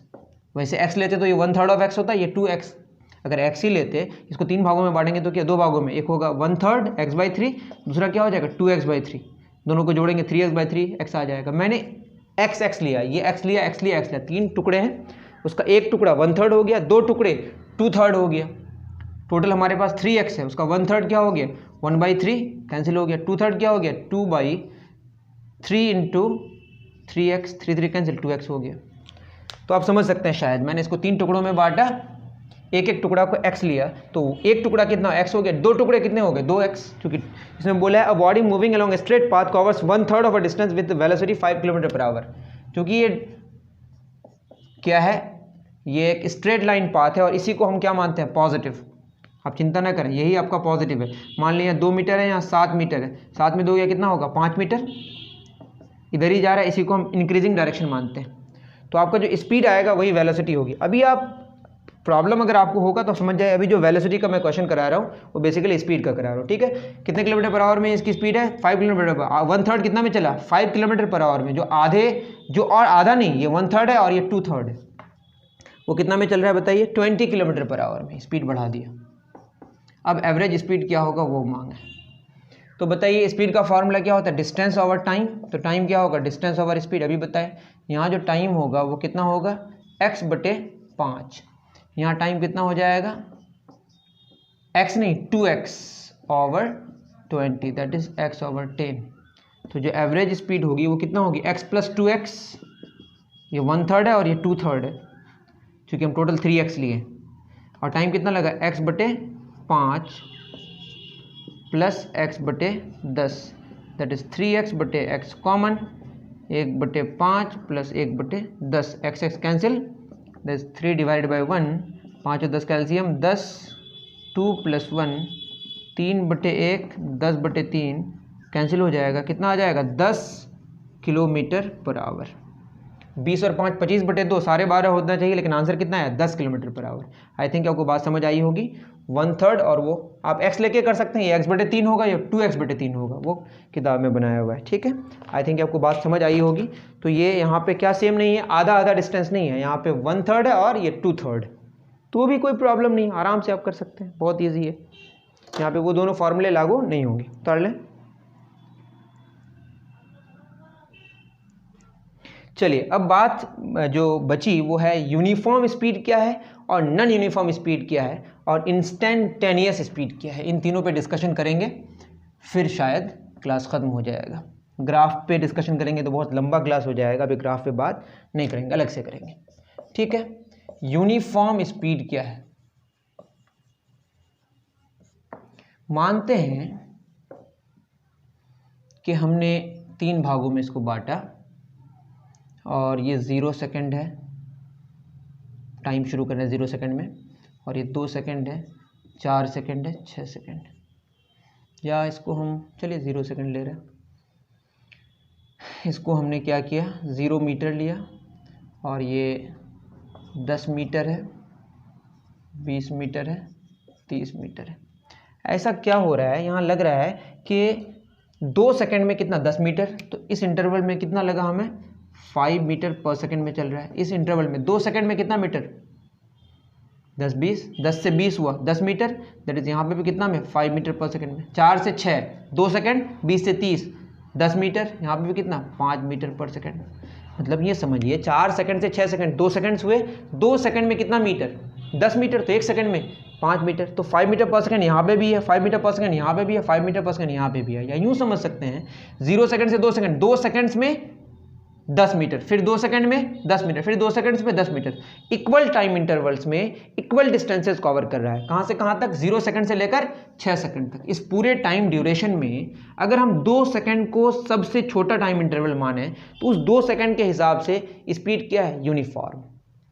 वैसे x लेते तो ये 1/3 ऑफ x होता है, ये 2x। अगर x ही लेते, इसको 3 भागों में बांटेंगे तो क्या 2 भागों में, एक होगा 1/3 x/3, दूसरा क्या हो जाएगा 2x/3, दोनों को जोड़ेंगे 3x/3 x आ जाएगा। मैंने x x लिया, ये x लिया, x लिया, x लिया, 3 टुकड़े हैं, उसका एक टुकड़ा 1/3 हो गया, 2 टुकड़े 2/3 हो गया। टोटल हमारे पास 3x है, उसका 1/3 क्या हो गया 1/3 कैंसिल हो गया, 2/3 क्या हो गया 2/3 इंटू 3x, 3 कैंसिल, 2x हो गया। तो आप समझ सकते हैं, शायद मैंने इसको 3 टुकड़ों में बांटा, एक एक टुकड़ा को x लिया, तो एक टुकड़ा कितना x हो गया, 2 टुकड़े कितने हो गए 2x, क्योंकि इसमें बोला है a body moving along straight path covers 1/3 of a distance with velocity 5 km/h। क्योंकि ये क्या है, ये एक स्ट्रेट लाइन पाथ है और इसी को हम क्या मानते हैं पॉजिटिव। आप चिंता ना करें, यही आपका पॉजिटिव है। मान लीजिए 2 मीटर है, यहाँ 7 मीटर है, 7 में 2 या कितना होगा 5 मीटर, इधर ही जा रहा है, इसी को हम इंक्रीजिंग डायरेक्शन मानते हैं। तो आपका जो स्पीड आएगा वही वेलोसिटी होगी। अभी आप प्रॉब्लम अगर आपको होगा तो समझ जाए, अभी जो वेलोसिटी का मैं क्वेश्चन करा रहा हूँ वो बेसिकली स्पीड का करा रहा हूँ, ठीक है। कितने km/h में इसकी स्पीड है 5 km/h, 1/3 कितना में चला 5 km/h में, जो और आधा नहीं, ये 1/3 है और ये 2/3 है, वो कितना में चल रहा है बताइए 20 km/h में, स्पीड बढ़ा दिया। अब एवरेज स्पीड क्या होगा वो मांगा है, तो बताइए स्पीड का फॉर्मूला क्या होता है डिस्टेंस ओवर टाइम। तो टाइम क्या होगा डिस्टेंस ओवर स्पीड। अभी बताए यहाँ जो टाइम होगा वो कितना होगा x/5, यहाँ टाइम कितना हो जाएगा x नहीं 2x over 20, that is x over 10। तो जो एवरेज स्पीड होगी वो कितना होगी x + 2x, ये 1/3 है और ये 2/3 है, क्योंकि हम टोटल 3x लिए, और टाइम कितना लगा x/5 plus x/10, that is 3x/x common, 1/5 plus 1/10, x cancel, that is 3/1, 5 और 10 कैल्शियम 10, 2 + 1 3/1, 10/3 कैंसिल हो जाएगा, कितना आ जाएगा 10 km/h। 20 और 5 25/2, सारे 12 होना चाहिए, लेकिन आंसर कितना है 10 km/h। आई थिंक आपको बात समझ आई होगी। 1/3 और वो आप x लेके कर सकते हैं, ये x/3 होगा या 2x/3 होगा, वो किताब में बनाया हुआ है, ठीक है। आई थिंक आपको बात समझ आई होगी। तो ये यहाँ पे क्या सेम नहीं है, आधा आधा डिस्टेंस नहीं है, यहाँ पे 1/3 है और ये 2/3, तो भी कोई प्रॉब्लम नहीं, आराम से आप कर सकते हैं, बहुत ईजी है। यहाँ पे वो दोनों फॉर्मूले लागू नहीं होंगे। कर लें, चलिए अब बात जो बची वो है यूनिफॉर्म स्पीड क्या है और नॉन यूनिफॉर्म स्पीड क्या है और इंस्टेंटेनियस स्पीड क्या है। इन तीनों पे डिस्कशन करेंगे, फिर शायद क्लास ख़त्म हो जाएगा। ग्राफ पे डिस्कशन करेंगे तो बहुत लंबा क्लास हो जाएगा, अभी ग्राफ पे बात नहीं करेंगे, अलग से करेंगे, ठीक है। यूनिफॉर्म स्पीड क्या है, मानते हैं कि हमने 3 भागों में इसको बांटा और ये 0 सेकंड है, टाइम शुरू करना है 0 सेकंड में, और ये 2 सेकंड है, 4 सेकंड है, 6 सेकंड, या इसको हम चलिए 0 सेकंड ले रहे हैं। इसको हमने क्या किया 0 मीटर लिया, और ये 10 मीटर है, 20 मीटर है, 30 मीटर है। ऐसा क्या हो रहा है, यहाँ लग रहा है कि 2 सेकंड में कितना 10 मीटर, तो इस इंटरवल में कितना लगा हमें 5 मीटर पर सेकंड में चल रहा है। इस इंटरवल में 2 सेकंड में कितना मीटर 10 20, 10 से 20 हुआ 10 मीटर, दैट इज यहाँ पे भी कितना में 5 मीटर पर सेकंड में। 4 से 6 2 सेकंड, 20 से 30 10 मीटर, यहाँ पे भी कितना 5 मीटर पर सेकंड। मतलब ये समझिए 4 सेकंड से 6 सेकंड 2 सेकंड्स हुए, 2 सेकंड में कितना मीटर 10 मीटर, तो 1 सेकंड में 5 मीटर, तो 5 मीटर पर सेकंड यहाँ पे भी है, 5 मीटर पर सेकंड यहाँ पे भी है, 5 मीटर पर सेकंड यहाँ पे भी है। या यूँ समझ सकते हैं 0 सेकंड से 2 सेकंड, 2 सेकंड्स में 10 मीटर, फिर 2 सेकंड में 10 मीटर, फिर 2 सेकंड्स में 10 मीटर, इक्वल टाइम इंटरवल्स में इक्वल डिस्टेंसेस कवर कर रहा है। कहाँ से कहाँ तक 0 सेकंड से लेकर 6 सेकंड तक। इस पूरे टाइम ड्यूरेशन में अगर हम 2 सेकंड को सबसे छोटा टाइम इंटरवल माने तो उस 2 सेकंड के हिसाब से स्पीड क्या है यूनिफॉर्म।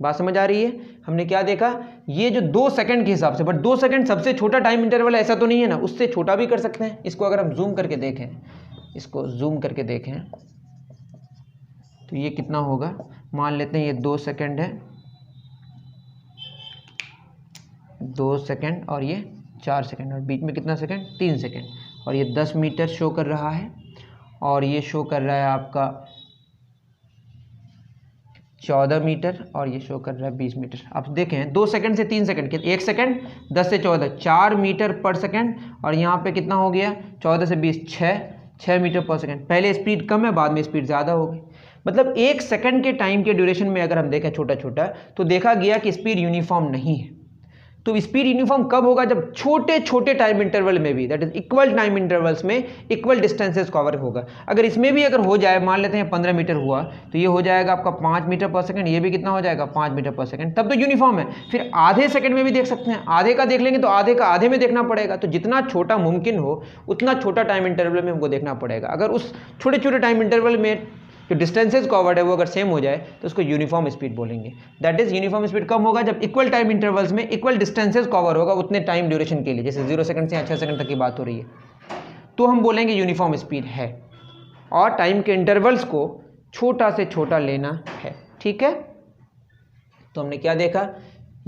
बात समझ आ रही है? हमने क्या देखा, ये जो 2 सेकंड के हिसाब से, बट 2 सेकंड सबसे छोटा टाइम इंटरवल ऐसा तो नहीं है ना, उससे छोटा भी कर सकते हैं। इसको अगर हम जूम करके देखें, इसको जूम करके देखें तो ये कितना होगा, मान लेते हैं ये 2 सेकंड है, 2 सेकंड और ये 4 सेकंड, और बीच में कितना सेकंड, 3 सेकंड, और ये 10 मीटर शो कर रहा है, और ये शो कर रहा है आपका 14 मीटर, और ये शो कर रहा है 20 मीटर। आप देखें 2 सेकंड से 3 सेकंड, 1 सेकंड 10 से 14, 4 मीटर पर सेकंड, और यहाँ पे कितना हो गया, 14 से 20, 6 मीटर पर सेकंड। पहले स्पीड कम है, बाद में स्पीड ज़्यादा हो गई। मतलब 1 सेकंड के टाइम के ड्यूरेशन में अगर हम देखें छोटा छोटा, तो देखा गया कि स्पीड यूनिफॉर्म नहीं है। तो स्पीड यूनिफॉर्म कब होगा, जब छोटे छोटे टाइम इंटरवल में भी, that is equal time intervals में इक्वल डिस्टेंसेस कवर होगा। अगर इसमें भी अगर हो जाए, मान लेते हैं 15 मीटर हुआ, तो ये हो जाएगा आपका 5 मीटर पर सेकंड, ये भी कितना हो जाएगा 5 मीटर पर सेकंड, तब तो यूनिफॉर्म है। फिर आधे सेकंड में भी देख सकते हैं, आधे का देख लेंगे तो आधे का आधे में देखना पड़ेगा। तो जितना छोटा मुमकिन हो उतना छोटा टाइम इंटरवल में हमको देखना पड़ेगा। अगर उस छोटे छोटे टाइम इंटरवल में जो डिस्टेंसेज कवर्ड है वो अगर सेम हो जाए तो उसको यूनिफॉर्म स्पीड बोलेंगे। दैट इज यूनिफॉर्म स्पीड कब होगा, जब इक्वल टाइम इंटरवल्स में इक्वल डिस्टेंसेज कवर होगा उतने टाइम ड्यूरेशन के लिए, जैसे 0 सेकंड से 6 सेकंड तक की बात हो रही है, तो हम बोलेंगे यूनिफॉर्म स्पीड है। और टाइम के इंटरवल्स को छोटा से छोटा लेना है, ठीक है। तो हमने क्या देखा,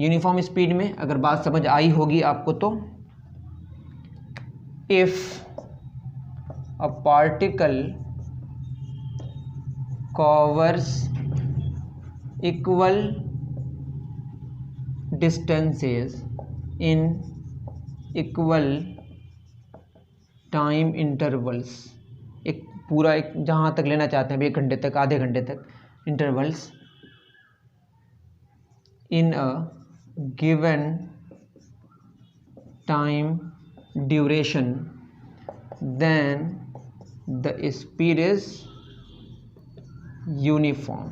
यूनिफॉर्म स्पीड में अगर बात समझ आई होगी आपको, तो if a particle covers equal distances in equal time intervals, एक पूरा एक जहाँ तक लेना चाहते हैं, 1 घंटे तक, आधे घंटे तक intervals, in a given time duration, then the speed is uniform.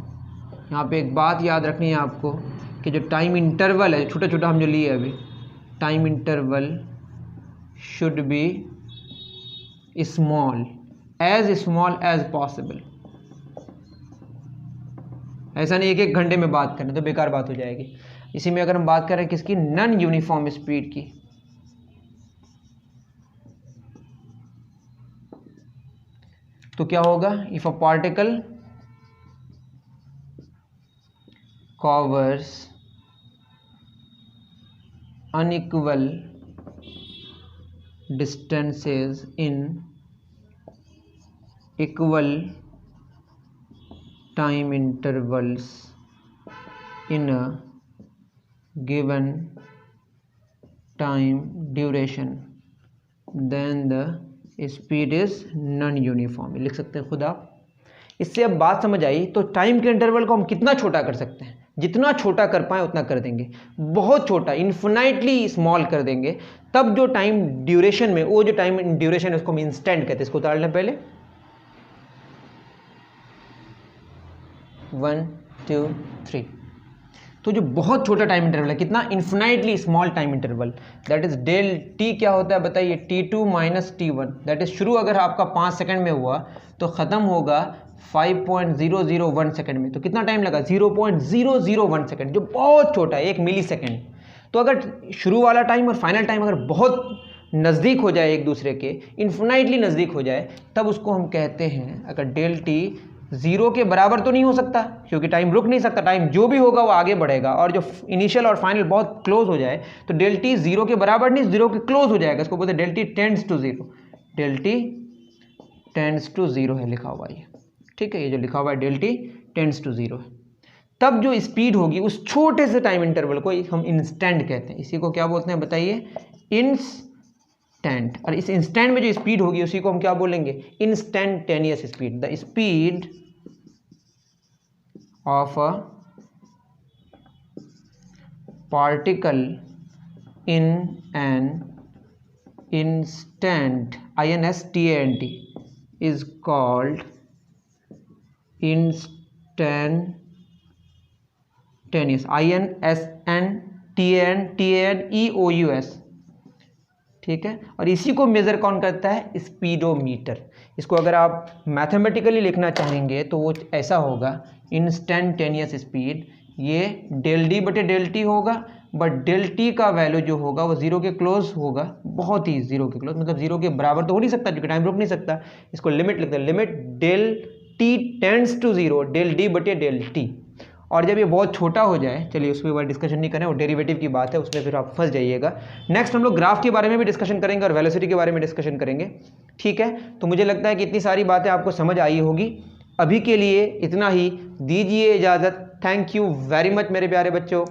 यहाँ पे एक बात याद रखनी है आपको कि जो टाइम इंटरवल है, छोटा छोटा हम जो लिए अभी, time interval should be small as possible. ऐसा नहीं 1 घंटे में बात करें तो बेकार बात हो जाएगी। इसी में अगर हम बात करें किसकी, नॉन यूनिफॉर्म स्पीड की, तो क्या होगा, if a particle covers unequal distances in equal time intervals in a given time duration, then the speed is non-uniform। लिख सकते हैं खुद आप। इससे अब बात समझ आई। तो टाइम के इंटरवल को हम कितना छोटा कर सकते हैं, जितना छोटा कर पाए उतना कर देंगे, बहुत छोटा, इन्फिनाइटली स्मॉल कर देंगे, तब जो टाइम ड्यूरेशन में, वो जो टाइम ड्यूरेशन है उसको हम इंस्टेंट कहते हैं। इसको उतार लें पहले, 1 2 3। तो जो बहुत छोटा टाइम इंटरवल है, कितना, infinitely small time interval, that is del T क्या होता है बताइए, T2 minus T1। That is शुरू अगर आपका 5 सेकंड में हुआ तो ख़त्म होगा 5.001 सेकंड में। तो कितना टाइम लगा, 0.001 सेकंड, जो बहुत छोटा है, 1 मिली सेकंड। तो अगर शुरू वाला टाइम और फाइनल टाइम अगर बहुत नज़दीक हो जाए, एक दूसरे के इन्फिनाइटली नज़दीक हो जाए, तब उसको हम कहते हैं, अगर डेल टी 0 के बराबर तो नहीं हो सकता क्योंकि टाइम रुक नहीं सकता, टाइम जो भी होगा वो आगे बढ़ेगा, और जो इनिशियल और फाइनल बहुत क्लोज हो जाए, तो डेल टी 0 के बराबर नहीं, 0 के क्लोज हो जाएगा। इसको बोलते हैं del T tends to 0, del T tends to 0 है लिखा हुआ ये, ठीक है। ये जो लिखा हुआ है डेल टी टेंड्स टू 0 है। तब जो स्पीड होगी उस छोटे से टाइम इंटरवल को हम इंस्टेंट कहते हैं। इसी को क्या बोलते हैं बताइए, इंस्टेंट। और इस इंस्टेंट में जो स्पीड होगी उसी को हम क्या बोलेंगे, instantaneous speed. The speed of a particle in an instant, instant, is called instantaneous, instantaneous, ठीक है। और इसी को मेज़र कौन करता है, स्पीडोमीटर। इसको अगर आप मैथमेटिकली लिखना चाहेंगे तो वो ऐसा होगा, इंस्टेंटेनियस स्पीड ये डेल डी बटे डेल टी होगा, बट डेल टी का वैल्यू जो होगा वो जीरो के क्लोज होगा, बहुत ही जीरो के क्लोज, मतलब जीरो के बराबर तो हो नहीं सकता क्योंकि टाइम रुक नहीं सकता। इसको लिमिट लिखते हैं, limit del T tends to zero del D बटे डेल टी। और जब ये बहुत छोटा हो जाए, चलिए उस पर डिस्कशन नहीं करें, वो डेरिवेटिव की बात है, उसमें फिर आप फंस जाइएगा। नेक्स्ट हम लोग ग्राफ के बारे में भी डिस्कशन करेंगे और वेलोसिटी के बारे में डिस्कशन करेंगे, ठीक है। तो मुझे लगता है कि इतनी सारी बातें आपको समझ आई होगी। अभी के लिए इतना ही, दीजिए इजाज़त। थैंक यू वेरी मच मेरे प्यारे बच्चों।